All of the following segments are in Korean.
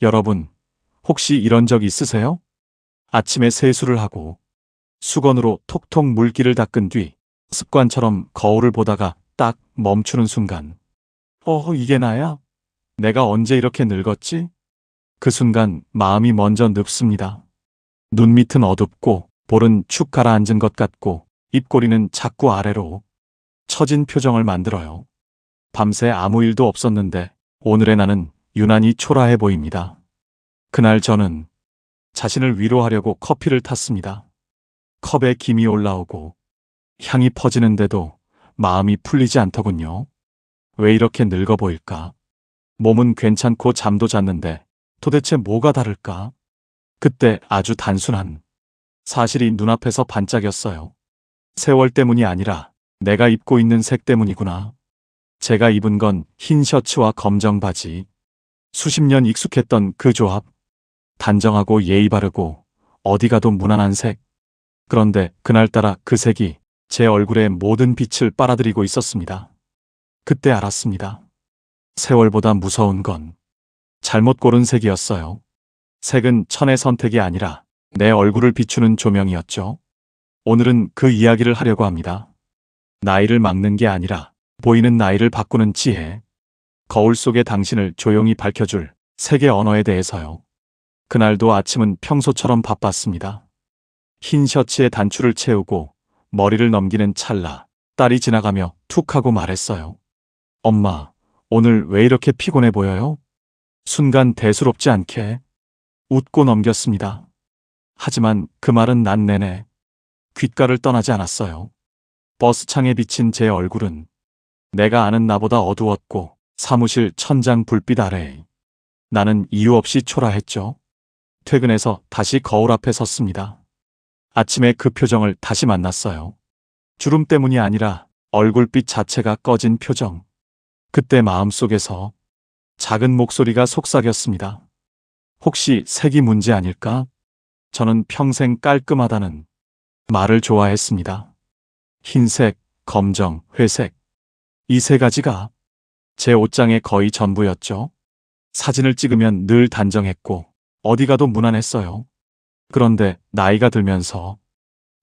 여러분, 혹시 이런 적 있으세요? 아침에 세수를 하고 수건으로 톡톡 물기를 닦은 뒤 습관처럼 거울을 보다가 딱 멈추는 순간, 이게 나야? 내가 언제 이렇게 늙었지? 그 순간 마음이 먼저 늪습니다. 눈 밑은 어둡고 볼은 축 가라앉은 것 같고 입꼬리는 자꾸 아래로 처진 표정을 만들어요. 밤새 아무 일도 없었는데 오늘의 나는 유난히 초라해 보입니다. 그날 저는 자신을 위로하려고 커피를 탔습니다. 컵에 김이 올라오고 향이 퍼지는데도 마음이 풀리지 않더군요. 왜 이렇게 늙어 보일까? 몸은 괜찮고 잠도 잤는데 도대체 뭐가 다를까? 그때 아주 단순한 사실이 눈앞에서 반짝였어요. 세월 때문이 아니라 내가 입고 있는 색 때문이구나. 제가 입은 건 흰 셔츠와 검정 바지. 수십 년 익숙했던 그 조합. 단정하고 예의 바르고 어디 가도 무난한 색. 그런데 그날따라 그 색이 제 얼굴에 모든 빛을 빨아들이고 있었습니다. 그때 알았습니다. 세월보다 무서운 건 잘못 고른 색이었어요. 색은 천의 선택이 아니라 내 얼굴을 비추는 조명이었죠. 오늘은 그 이야기를 하려고 합니다. 나이를 막는 게 아니라 보이는 나이를 바꾸는 지혜. 거울 속의 당신을 조용히 밝혀줄 색의 언어에 대해서요. 그날도 아침은 평소처럼 바빴습니다. 흰 셔츠에 단추를 채우고 머리를 넘기는 찰나 딸이 지나가며 툭 하고 말했어요. 엄마, 오늘 왜 이렇게 피곤해 보여요? 순간 대수롭지 않게 웃고 넘겼습니다. 하지만 그 말은 난 내내 귓가를 떠나지 않았어요. 버스 창에 비친 제 얼굴은 내가 아는 나보다 어두웠고 사무실 천장 불빛 아래 나는 이유 없이 초라했죠. 퇴근해서 다시 거울 앞에 섰습니다. 아침에 그 표정을 다시 만났어요. 주름 때문이 아니라 얼굴빛 자체가 꺼진 표정. 그때 마음속에서 작은 목소리가 속삭였습니다. 혹시 색이 문제 아닐까? 저는 평생 깔끔하다는 말을 좋아했습니다. 흰색, 검정, 회색. 이 세 가지가 제 옷장의 거의 전부였죠. 사진을 찍으면 늘 단정했고 어디 가도 무난했어요. 그런데 나이가 들면서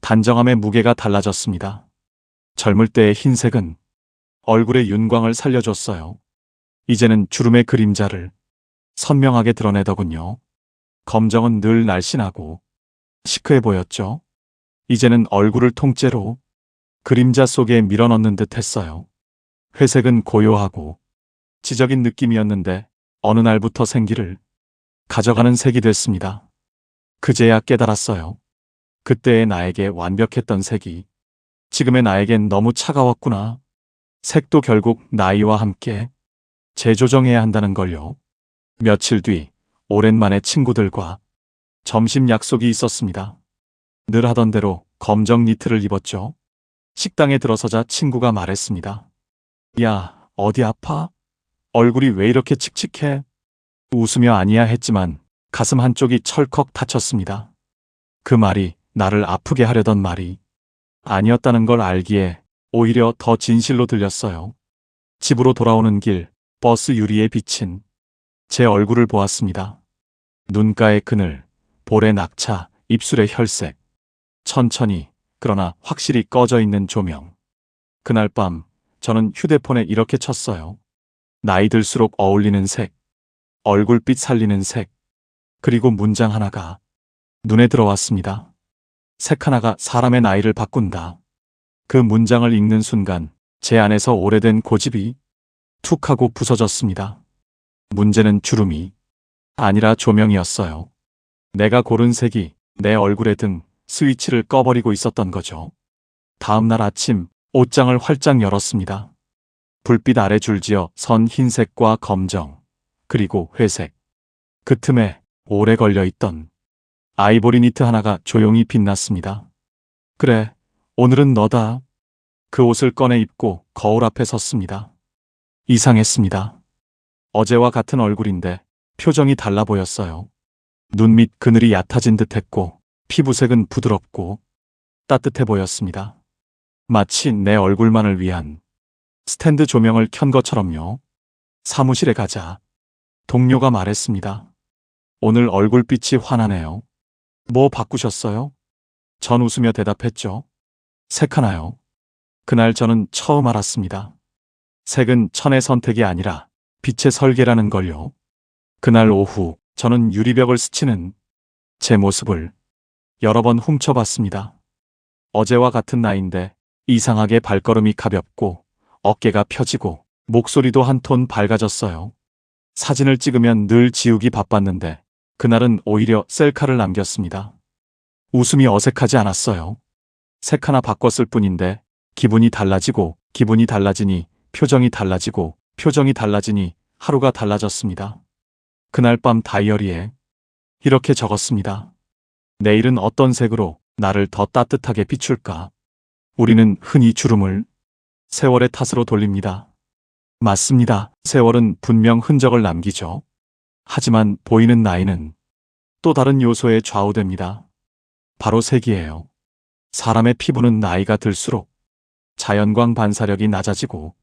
단정함의 무게가 달라졌습니다. 젊을 때의 흰색은 얼굴의 윤광을 살려줬어요. 이제는 주름의 그림자를 선명하게 드러내더군요. 검정은 늘 날씬하고 시크해 보였죠. 이제는 얼굴을 통째로 그림자 속에 밀어넣는 듯 했어요. 회색은 고요하고 지적인 느낌이었는데 어느 날부터 생기를 가져가는 색이 됐습니다. 그제야 깨달았어요. 그때의 나에게 완벽했던 색이 지금의 나에겐 너무 차가웠구나. 색도 결국 나이와 함께 재조정해야 한다는 걸요. 며칠 뒤 오랜만에 친구들과 점심 약속이 있었습니다. 늘 하던 대로 검정 니트를 입었죠. 식당에 들어서자 친구가 말했습니다. 야, 어디 아파? 얼굴이 왜 이렇게 칙칙해? 웃으며 아니야 했지만 가슴 한쪽이 철컥 다쳤습니다. 그 말이 나를 아프게 하려던 말이 아니었다는 걸 알기에 오히려 더 진실로 들렸어요. 집으로 돌아오는 길 버스 유리에 비친 제 얼굴을 보았습니다. 눈가의 그늘, 볼의 낙차, 입술의 혈색. 천천히 그러나 확실히 꺼져 있는 조명. 그날 밤 저는 휴대폰에 이렇게 쳤어요. 나이 들수록 어울리는 색, 얼굴빛 살리는 색. 그리고 문장 하나가 눈에 들어왔습니다. 색 하나가 사람의 나이를 바꾼다. 그 문장을 읽는 순간 제 안에서 오래된 고집이 툭 하고 부서졌습니다. 문제는 주름이 아니라 조명이었어요. 내가 고른 색이 내 얼굴의 등 스위치를 꺼버리고 있었던 거죠. 다음 날 아침 옷장을 활짝 열었습니다. 불빛 아래 줄지어 선 흰색과 검정, 그리고 회색. 그 틈에 오래 걸려있던 아이보리 니트 하나가 조용히 빛났습니다. 그래, 오늘은 너다. 그 옷을 꺼내 입고 거울 앞에 섰습니다. 이상했습니다. 어제와 같은 얼굴인데 표정이 달라 보였어요. 눈 밑 그늘이 얕아진 듯했고 피부색은 부드럽고 따뜻해 보였습니다. 마치 내 얼굴만을 위한 스탠드 조명을 켠 것처럼요. 사무실에 가자 동료가 말했습니다. 오늘 얼굴빛이 환하네요. 뭐 바꾸셨어요? 전 웃으며 대답했죠. 색하나요? 그날 저는 처음 알았습니다. 색은 천의 선택이 아니라 빛의 설계라는 걸요. 그날 오후 저는 유리벽을 스치는 제 모습을 여러 번 훔쳐봤습니다. 어제와 같은 나이인데 이상하게 발걸음이 가볍고 어깨가 펴지고 목소리도 한 톤 밝아졌어요. 사진을 찍으면 늘 지우기 바빴는데 그날은 오히려 셀카를 남겼습니다. 웃음이 어색하지 않았어요. 색 하나 바꿨을 뿐인데 기분이 달라지고 기분이 달라지니 표정이 달라지고 표정이 달라지니 하루가 달라졌습니다. 그날 밤 다이어리에 이렇게 적었습니다. 내일은 어떤 색으로 나를 더 따뜻하게 비출까? 우리는 흔히 주름을 세월의 탓으로 돌립니다. 맞습니다. 세월은 분명 흔적을 남기죠. 하지만 보이는 나이는 또 다른 요소에 좌우됩니다. 바로 색이에요. 사람의 피부는 나이가 들수록 자연광 반사력이 낮아지고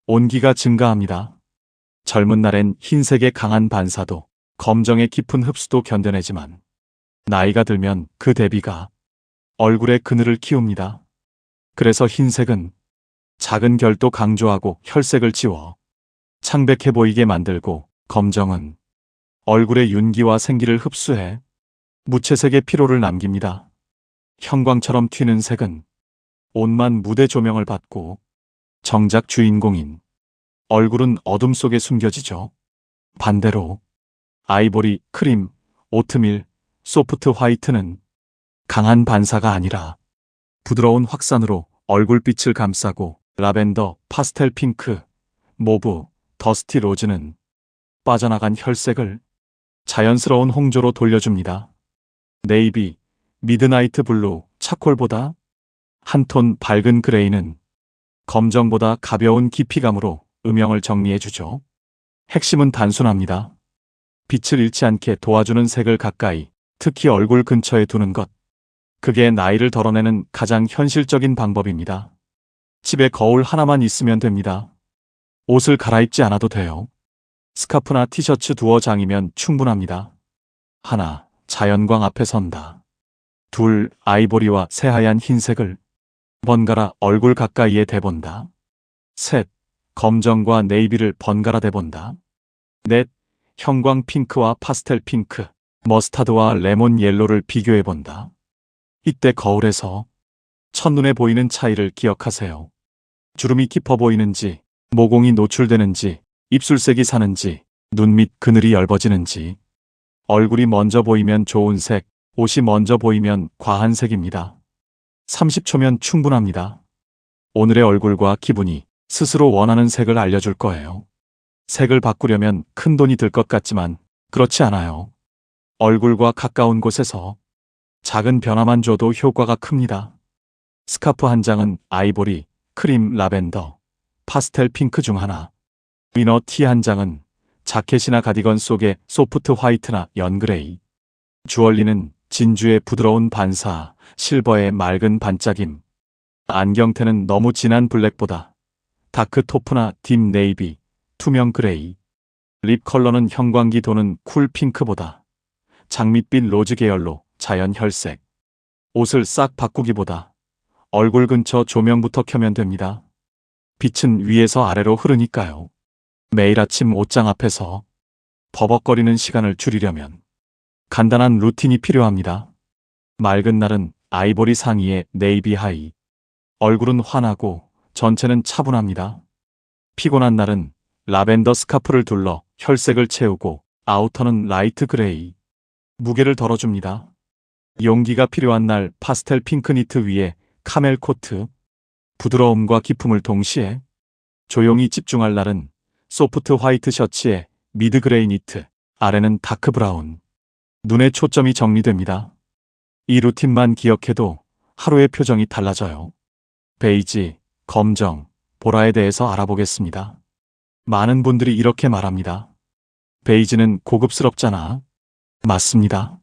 온기가 증가합니다. 젊은 날엔 흰색의 강한 반사도 검정의 깊은 흡수도 견뎌내지만 나이가 들면 그 대비가 얼굴의 그늘을 키웁니다. 그래서 흰색은 작은 결도 강조하고 혈색을 지워 창백해 보이게 만들고 검정은 얼굴의 윤기와 생기를 흡수해 무채색의 피로를 남깁니다. 형광처럼 튀는 색은 온만 무대 조명을 받고 정작 주인공인 얼굴은 어둠 속에 숨겨지죠. 반대로 아이보리, 크림, 오트밀, 소프트 화이트는 강한 반사가 아니라 부드러운 확산으로 얼굴빛을 감싸고 라벤더, 파스텔 핑크, 모브, 더스티 로즈는 빠져나간 혈색을 자연스러운 홍조로 돌려줍니다. 네이비, 미드나이트 블루, 차콜보다 한 톤 밝은 그레이는 검정보다 가벼운 깊이감으로 음영을 정리해주죠. 핵심은 단순합니다. 빛을 잃지 않게 도와주는 색을 가까이, 특히 얼굴 근처에 두는 것. 그게 나이를 덜어내는 가장 현실적인 방법입니다. 집에 거울 하나만 있으면 됩니다. 옷을 갈아입지 않아도 돼요. 스카프나 티셔츠 두어 장이면 충분합니다. 하나, 자연광 앞에 선다. 둘, 아이보리와 새하얀 흰색을 번갈아 얼굴 가까이에 대본다. 셋, 검정과 네이비를 번갈아 대본다. 넷, 형광 핑크와 파스텔 핑크, 머스타드와 레몬 옐로를 비교해본다. 이때 거울에서 첫눈에 보이는 차이를 기억하세요. 주름이 깊어 보이는지, 모공이 노출되는지, 입술색이 사는지, 눈 밑 그늘이 엷어지는지. 얼굴이 먼저 보이면 좋은 색, 옷이 먼저 보이면 과한 색입니다. 30초면 충분합니다. 오늘의 얼굴과 기분이 스스로 원하는 색을 알려줄 거예요. 색을 바꾸려면 큰 돈이 들 것 같지만 그렇지 않아요. 얼굴과 가까운 곳에서 작은 변화만 줘도 효과가 큽니다. 스카프 한 장은 아이보리, 크림, 라벤더, 파스텔 핑크 중 하나. 위너 티 한 장은 자켓이나 가디건 속의 소프트 화이트나 연그레이. 주얼리는 진주의 부드러운 반사, 실버의 맑은 반짝임. 안경테는 너무 진한 블랙보다 다크 토프나 딥 네이비, 투명 그레이. 립 컬러는 형광기 도는 쿨 핑크보다 장밋빛 로즈 계열로 자연 혈색. 옷을 싹 바꾸기보다 얼굴 근처 조명부터 켜면 됩니다. 빛은 위에서 아래로 흐르니까요. 매일 아침 옷장 앞에서 버벅거리는 시간을 줄이려면 간단한 루틴이 필요합니다. 맑은 날은 아이보리 상의에 네이비 하의. 얼굴은 환하고 전체는 차분합니다. 피곤한 날은 라벤더 스카프를 둘러 혈색을 채우고 아우터는 라이트 그레이. 무게를 덜어줍니다. 용기가 필요한 날 파스텔 핑크 니트 위에 카멜 코트. 부드러움과 기품을 동시에. 조용히 집중할 날은 소프트 화이트 셔츠에 미드 그레이 니트, 아래는 다크 브라운. 눈의 초점이 정리됩니다. 이 루틴만 기억해도 하루의 표정이 달라져요. 베이지, 검정, 보라에 대해서 알아보겠습니다. 많은 분들이 이렇게 말합니다. 베이지는 고급스럽잖아. 맞습니다.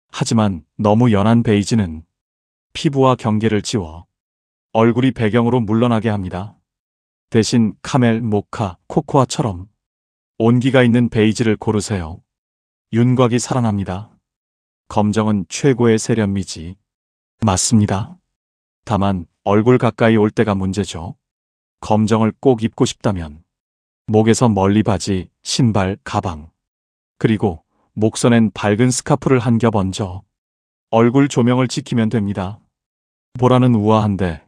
하지만 너무 연한 베이지는 피부와 경계를 지워 얼굴이 배경으로 물러나게 합니다. 대신 카멜, 모카, 코코아처럼 온기가 있는 베이지를 고르세요. 윤곽이 살아납니다. 검정은 최고의 세련미지. 맞습니다. 다만 얼굴 가까이 올 때가 문제죠. 검정을 꼭 입고 싶다면 목에서 멀리 바지, 신발, 가방, 그리고 목선엔 밝은 스카프를 한 겹 얹어 얼굴 조명을 지키면 됩니다. 보라는 우아한데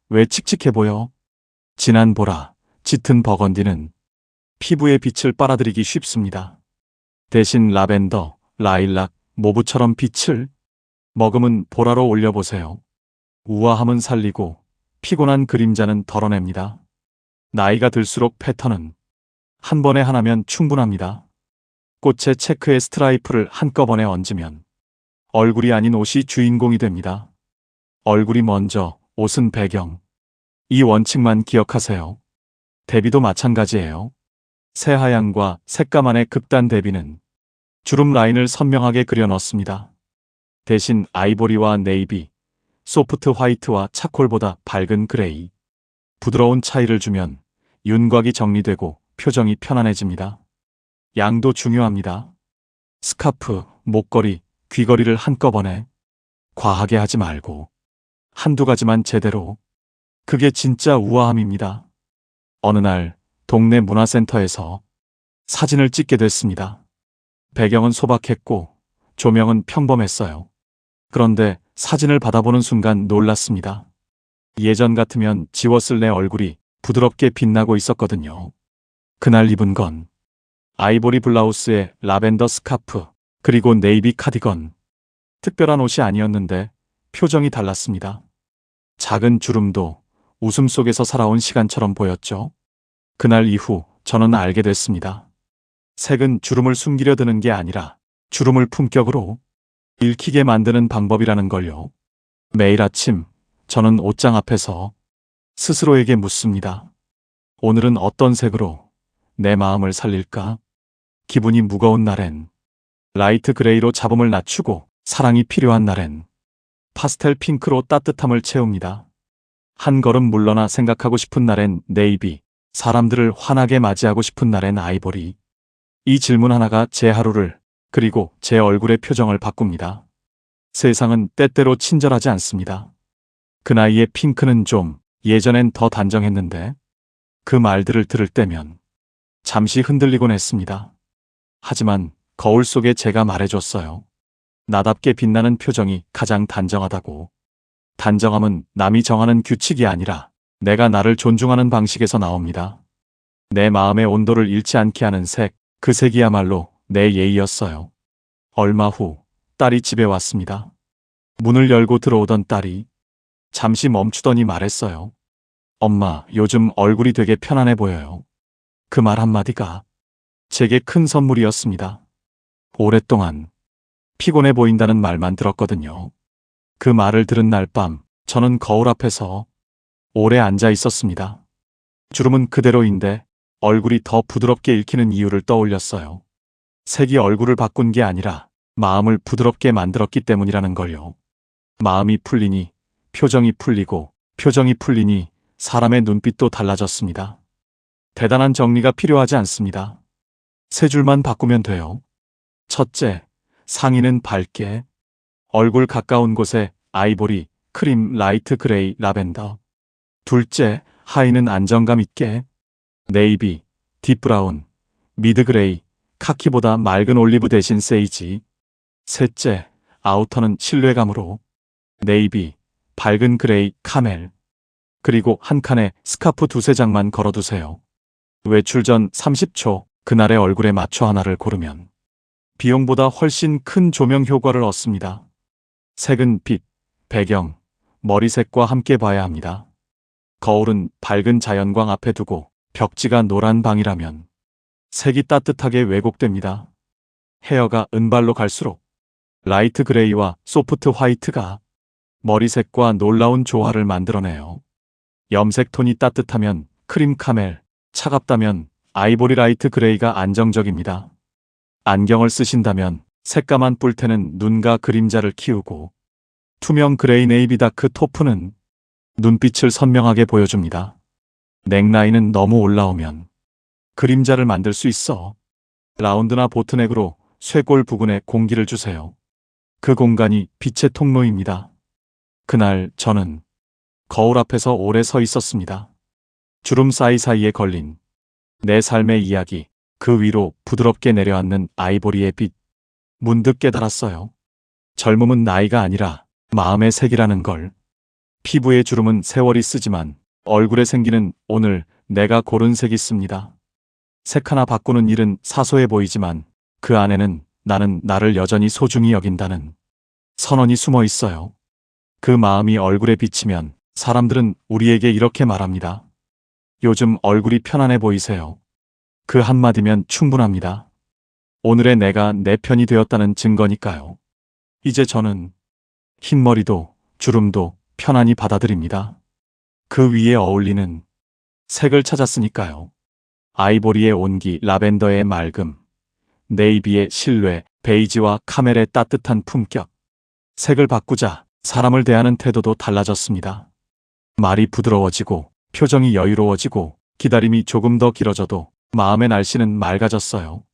왜 칙칙해 보여? 진한 보라, 짙은 버건디는 피부의 빛을 빨아들이기 쉽습니다. 대신 라벤더, 라일락, 모브처럼 빛을 머금은 보라로 올려보세요. 우아함은 살리고 피곤한 그림자는 덜어냅니다. 나이가 들수록 패턴은 한 번에 하나면 충분합니다. 꽃의 체크에 스트라이프를 한꺼번에 얹으면 얼굴이 아닌 옷이 주인공이 됩니다. 얼굴이 먼저, 옷은 배경. 이 원칙만 기억하세요. 대비도 마찬가지예요. 새하얀과 색감안의 극단 대비는 주름 라인을 선명하게 그려 넣습니다. 대신 아이보리와 네이비, 소프트 화이트와 차콜보다 밝은 그레이, 부드러운 차이를 주면 윤곽이 정리되고 표정이 편안해집니다. 양도 중요합니다. 스카프, 목걸이, 귀걸이를 한꺼번에 과하게 하지 말고 한두 가지만 제대로. 그게 진짜 우아함입니다. 어느 날 동네 문화센터에서 사진을 찍게 됐습니다. 배경은 소박했고 조명은 평범했어요. 그런데 사진을 받아보는 순간 놀랐습니다. 예전 같으면 지웠을 내 얼굴이 부드럽게 빛나고 있었거든요. 그날 입은 건 아이보리 블라우스에 라벤더 스카프, 그리고 네이비 카디건. 특별한 옷이 아니었는데 표정이 달랐습니다. 작은 주름도 웃음 속에서 살아온 시간처럼 보였죠. 그날 이후 저는 알게 됐습니다. 색은 주름을 숨기려 드는 게 아니라 주름을 품격으로 읽히게 만드는 방법이라는 걸요. 매일 아침 저는 옷장 앞에서 스스로에게 묻습니다. 오늘은 어떤 색으로 내 마음을 살릴까? 기분이 무거운 날엔 라이트 그레이로 잡음을 낮추고, 사랑이 필요한 날엔 파스텔 핑크로 따뜻함을 채웁니다. 한 걸음 물러나 생각하고 싶은 날엔 네이비, 사람들을 환하게 맞이하고 싶은 날엔 아이보리. 이 질문 하나가 제 하루를, 그리고 제 얼굴의 표정을 바꿉니다. 세상은 때때로 친절하지 않습니다. 그 나이에 핑크는 좀, 예전엔 더 단정했는데, 그 말들을 들을 때면 잠시 흔들리곤 했습니다. 하지만 거울 속에 제가 말해줬어요. 나답게 빛나는 표정이 가장 단정하다고. 단정함은 남이 정하는 규칙이 아니라 내가 나를 존중하는 방식에서 나옵니다. 내 마음의 온도를 잃지 않게 하는 색, 그 색이야말로 내 예의였어요. 얼마 후 딸이 집에 왔습니다. 문을 열고 들어오던 딸이 잠시 멈추더니 말했어요. 엄마, 요즘 얼굴이 되게 편안해 보여요. 그 말 한마디가 제게 큰 선물이었습니다. 오랫동안 피곤해 보인다는 말만 들었거든요. 그 말을 들은 날 밤, 저는 거울 앞에서 오래 앉아 있었습니다. 주름은 그대로인데 얼굴이 더 부드럽게 읽히는 이유를 떠올렸어요. 색이 얼굴을 바꾼 게 아니라 마음을 부드럽게 만들었기 때문이라는 걸요. 마음이 풀리니 표정이 풀리고, 표정이 풀리니 사람의 눈빛도 달라졌습니다. 대단한 정리가 필요하지 않습니다. 세 줄만 바꾸면 돼요. 첫째, 상의는 밝게. 얼굴 가까운 곳에 아이보리, 크림, 라이트 그레이, 라벤더. 둘째, 하의는 안정감 있게. 네이비, 딥브라운, 미드 그레이, 카키보다 맑은 올리브 대신 세이지. 셋째, 아우터는 신뢰감으로. 네이비, 밝은 그레이, 카멜. 그리고 한 칸에 스카프 두세 장만 걸어두세요. 외출 전 30초, 그날의 얼굴에 맞춰 하나를 고르면 비용보다 훨씬 큰 조명 효과를 얻습니다. 색은 빛, 배경, 머리색과 함께 봐야 합니다. 거울은 밝은 자연광 앞에 두고 벽지가 노란 방이라면 색이 따뜻하게 왜곡됩니다. 헤어가 은발로 갈수록 라이트 그레이와 소프트 화이트가 머리색과 놀라운 조화를 만들어내요. 염색 톤이 따뜻하면 크림 카멜, 차갑다면 아이보리 라이트 그레이가 안정적입니다. 안경을 쓰신다면 새까만 뿔테는 눈과 그림자를 키우고, 투명 그레이 네이비 다크 토프는 눈빛을 선명하게 보여줍니다. 넥라인은 너무 올라오면 그림자를 만들 수 있어. 라운드나 보트넥으로 쇄골 부근에 공기를 주세요. 그 공간이 빛의 통로입니다. 그날 저는 거울 앞에서 오래 서 있었습니다. 주름 사이사이에 걸린 내 삶의 이야기, 그 위로 부드럽게 내려앉는 아이보리의 빛. 문득 깨달았어요. 젊음은 나이가 아니라 마음의 색이라는 걸. 피부의 주름은 세월이 쓰지만 얼굴에 생기는 오늘 내가 고른 색이 있습니다. 색 하나 바꾸는 일은 사소해 보이지만 그 안에는 나는 나를 여전히 소중히 여긴다는 선언이 숨어 있어요. 그 마음이 얼굴에 비치면 사람들은 우리에게 이렇게 말합니다. 요즘 얼굴이 편안해 보이세요. 그 한마디면 충분합니다. 오늘의 내가 내 편이 되었다는 증거니까요. 이제 저는 흰머리도 주름도 편안히 받아들입니다. 그 위에 어울리는 색을 찾았으니까요. 아이보리의 온기, 라벤더의 맑음, 네이비의 신뢰, 베이지와 카멜의 따뜻한 품격. 색을 바꾸자 사람을 대하는 태도도 달라졌습니다. 말이 부드러워지고 표정이 여유로워지고 기다림이 조금 더 길어져도 마음의 날씨는 맑아졌어요.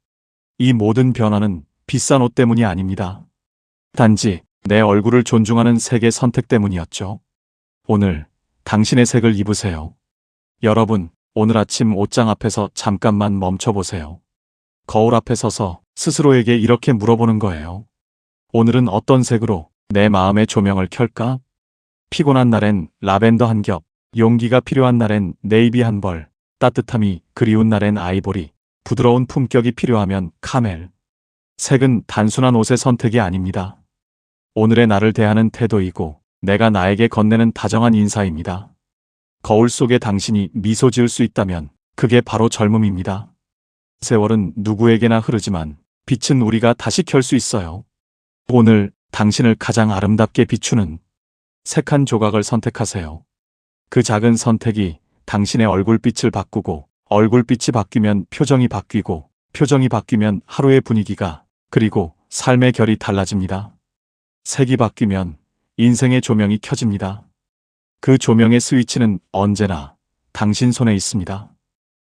이 모든 변화는 비싼 옷 때문이 아닙니다. 단지 내 얼굴을 존중하는 색의 선택 때문이었죠. 오늘 당신의 색을 입으세요. 여러분, 오늘 아침 옷장 앞에서 잠깐만 멈춰보세요. 거울 앞에 서서 스스로에게 이렇게 물어보는 거예요. 오늘은 어떤 색으로 내 마음의 조명을 켤까? 피곤한 날엔 라벤더 한 겹, 용기가 필요한 날엔 네이비 한 벌, 따뜻함이 그리운 날엔 아이보리, 부드러운 품격이 필요하면 카멜. 색은 단순한 옷의 선택이 아닙니다. 오늘의 나를 대하는 태도이고 내가 나에게 건네는 다정한 인사입니다. 거울 속에 당신이 미소 지을 수 있다면 그게 바로 젊음입니다. 세월은 누구에게나 흐르지만 빛은 우리가 다시 켤 수 있어요. 오늘 당신을 가장 아름답게 비추는 색 한 조각을 선택하세요. 그 작은 선택이 당신의 얼굴빛을 바꾸고 얼굴빛이 바뀌면 표정이 바뀌고 표정이 바뀌면 하루의 분위기가 그리고 삶의 결이 달라집니다. 색이 바뀌면 인생의 조명이 켜집니다. 그 조명의 스위치는 언제나 당신 손에 있습니다.